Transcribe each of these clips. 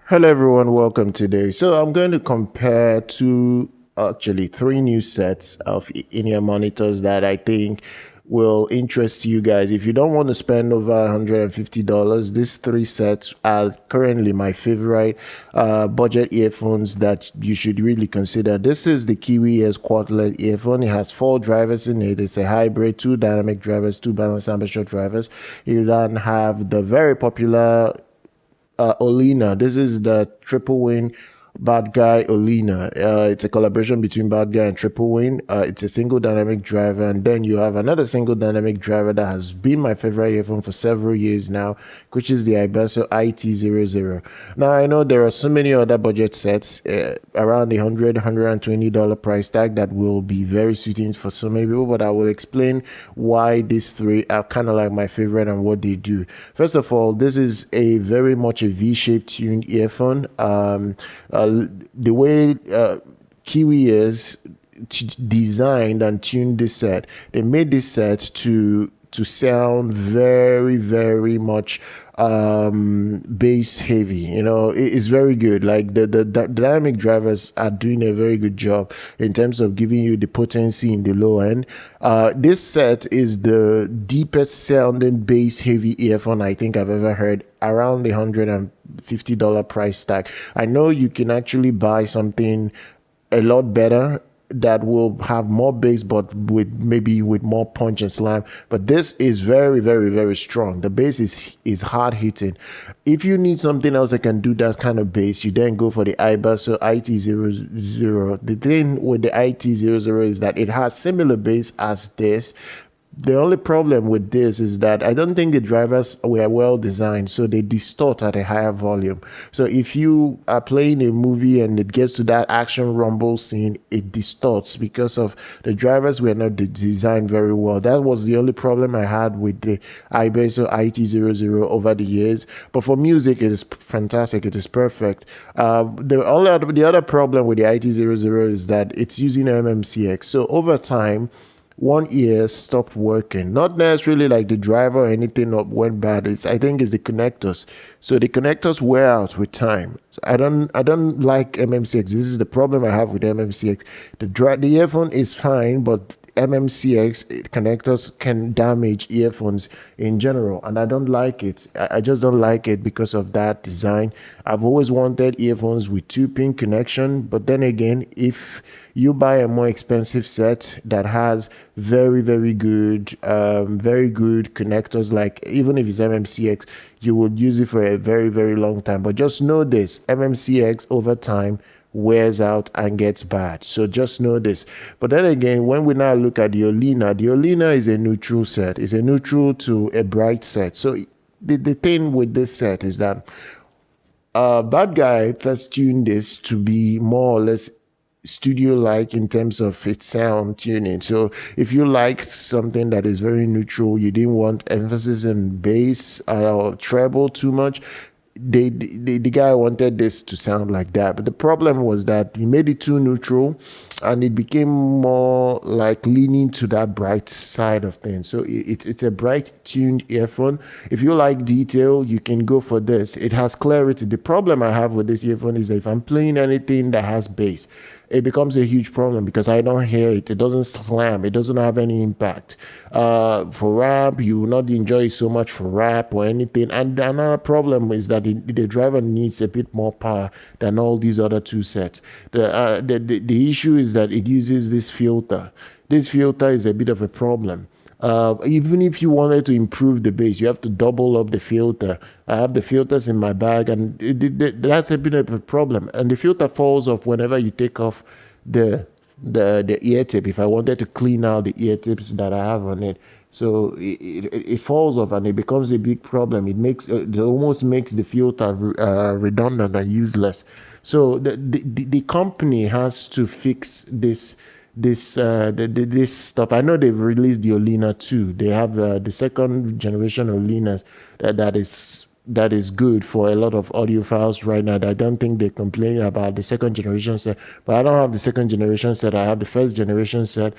Hello everyone, welcome today. So I'm going to compare three new sets of in-ear monitors that I think will interest you guys. If you don't want to spend over $150, these three sets are currently my favorite budget earphones that you should really consider. This is the Kiwi Quartet earphone. It has 4 drivers in it. It's a hybrid, 2 dynamic drivers, 2 balanced ambassador drivers. You then have the very popular Olina. This is the Tripowin Bad Guy Olina. It's a collaboration between Bad Guy and Tripowin. It's a single dynamic driver, and then you have another single dynamic driver that has been my favorite earphone for several years now, which is the Ibasso IT00. Now I know there are so many other budget sets around the $120 price tag that will be very suiting for so many people, but I will explain why these three are kind of like my favorite and what they do. First of all, this is a very much a V-shaped tuned earphone. The way Kiwi is designed and tuned this set, they made this set to sound very much bass heavy. You know, it's very good. Like the dynamic drivers are doing a very good job in terms of giving you the potency in the low end. This set is the deepest sounding bass heavy earphone I think I've ever heard, around the $150 price tag. I know you can actually buy something a lot better that will have more bass, but with more punch and slam. But this is very strong. The bass is hard hitting. If you need something else that can do that kind of bass, you then go for the Ibasso IT00. The thing with the IT00 is that it has similar bass as this. The only problem with this is that I don't think the drivers were well designed, so they distort at a higher volume. So if you are playing a movie and it gets to that action rumble scene, it distorts because of the drivers were not designed very well. That was the only problem I had with the Ibasso IT00 over the years. But for music, it is fantastic. It is perfect. The other problem with the IT00 is that it's using MMCX. So over time, one ear stopped working. Not necessarily like the driver or anything went bad. I think it's the connectors. So the connectors wear out with time. So I don't like MMCX. This is the problem I have with MMCX. The earphone is fine, but MMCX connectors can damage earphones in general, and I don't like it. I just don't like it because of that design. I've always wanted earphones with 2-pin connection, but then again, if you buy a more expensive set that has very good connectors, like even if it's MMCX, you would use it for a very long time. But just know this: MMCX over time wears out and gets bad. So just know this. But then again, when we now look at the Olina is a neutral set. It's a neutral to a bright set. So the thing with this set is that Bad Guy first tuned this to be more or less studio-like in terms of its sound tuning. So if you liked something that is very neutral, you didn't want emphasis in bass or treble too much, the guy wanted this to sound like that. But the problem was that he made it too neutral and it became more like leaning to that bright side of things. So it's a bright tuned earphone. If you like detail, you can go for this. It has clarity. The problem I have with this earphone is that if I'm playing anything that has bass, it becomes a huge problem because I don't hear it. It doesn't slam. It doesn't have any impact. For rap, you will not enjoy it so much for rap or anything. And another problem is that the driver needs a bit more power than all these other two sets. The issue is that it uses this filter. This filter is a bit of a problem. Even if you wanted to improve the bass, you have to double up the filter. I have the filters in my bag, and that's a bit of a problem. And the filter falls off whenever you take off the ear tip. If I wanted to clean out the ear tips that I have on it, so it falls off and it becomes a big problem. It almost makes the filter redundant and useless. So the company has to fix this stuff. I know they've released the Olina 2. They have the second generation Olina that is good for a lot of audiophiles right now. I don't think they're complaining about the second generation set, but I don't have the second generation set. I have the first generation set.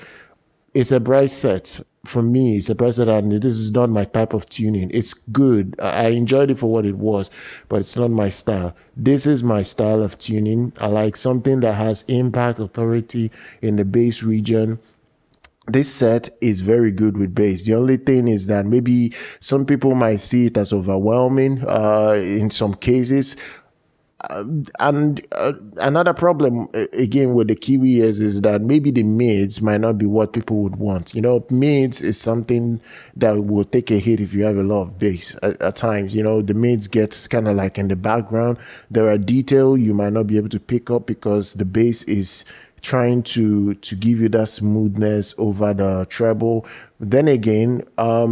It's a bright set. for me, it's a precedent. This is not my type of tuning. It's good. I enjoyed it for what it was, but it's not my style. This is my style of tuning. I like something that has impact, authority in the bass region. This set is very good with bass. The only thing is that maybe some people might see it as overwhelming in some cases. And another problem again with the Kiwi is that maybe the mids might not be what people would want. You know, mids is something that will take a hit if you have a lot of bass at times. You know, the mids gets kind of like in the background. There are detail you might not be able to pick up because the bass is trying to give you that smoothness over the treble. Then again,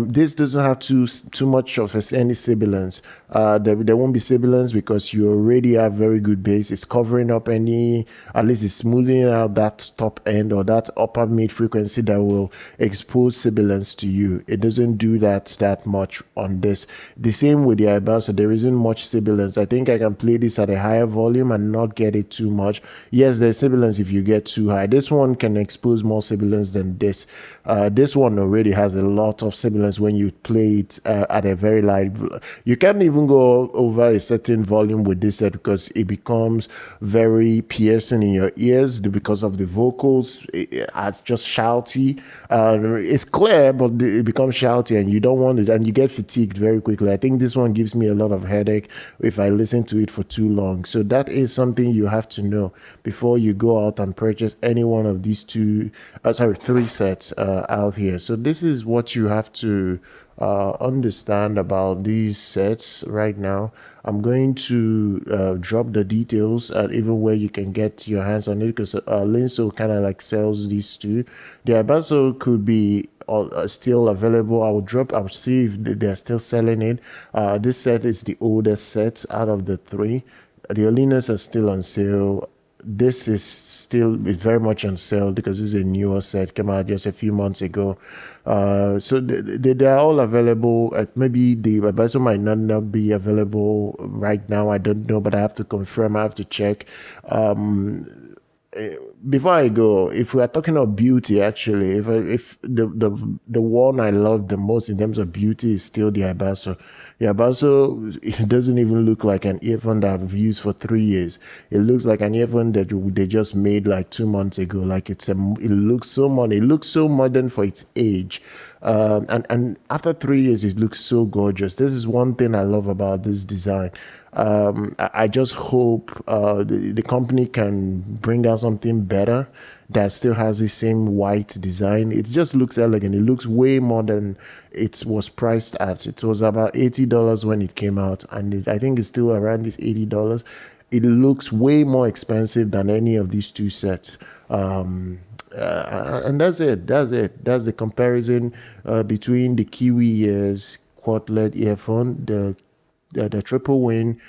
this doesn't have too much of any sibilance. There won't be sibilance because you already have very good bass. It's covering up any, at least it's smoothing out that top end or that upper mid frequency that will expose sibilance to you. It doesn't do that much on this. The same with the Ibasso, there isn't much sibilance. I think I can play this at a higher volume and not get it too much. Yes, there's sibilance if you get too high. This one can expose more sibilance than this. This one already has a lot of sibilance when you play it at a very light. You can't even go over a certain volume with this set because it becomes very piercing in your ears because of the vocals are just shouty. It's clear, but it becomes shouty and you don't want it, and you get fatigued very quickly. I think this one gives me a lot of headache if I listen to it for too long. So that is something you have to know before you go out and purchase any one of these three sets out here. So this is what you have to understand about these sets right now. I'm going to drop the details and even where you can get your hands on it because Linso kind of like sells these two. The Ibasso could be still available. I'll see if they're still selling it. This set is the oldest set out of the three. The Olinas are still on sale. This is still very much on sale because this is a newer set, came out just a few months ago. So they're all available. Maybe the Ibasso might not be available right now. I don't know, but I have to confirm. I have to check. Before I go, if we are talking of beauty, actually, if the one I love the most in terms of beauty is still the Ibasso. The Ibasso, it doesn't even look like an earphone that I've used for 3 years. It looks like an earphone that they just made like 2 months ago. Like it looks so modern. It looks so modern for its age. And after 3 years, it looks so gorgeous. This is one thing I love about this design. I just hope the company can bring out something better that still has the same white design. It just looks elegant. It looks way more than it was priced at. It was about $80 when it came out, and I think it's still around this $80. It looks way more expensive than any of these two sets. And that's it. That's the comparison between the Kiwi ears Quartet earphone, the Tripowin,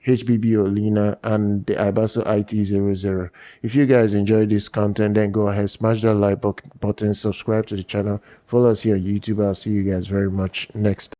HBB Olina, and the Ibasso IT00. If you guys enjoy this content, then go ahead, smash that like button, subscribe to the channel, follow us here on YouTube. I'll see you guys very much next time.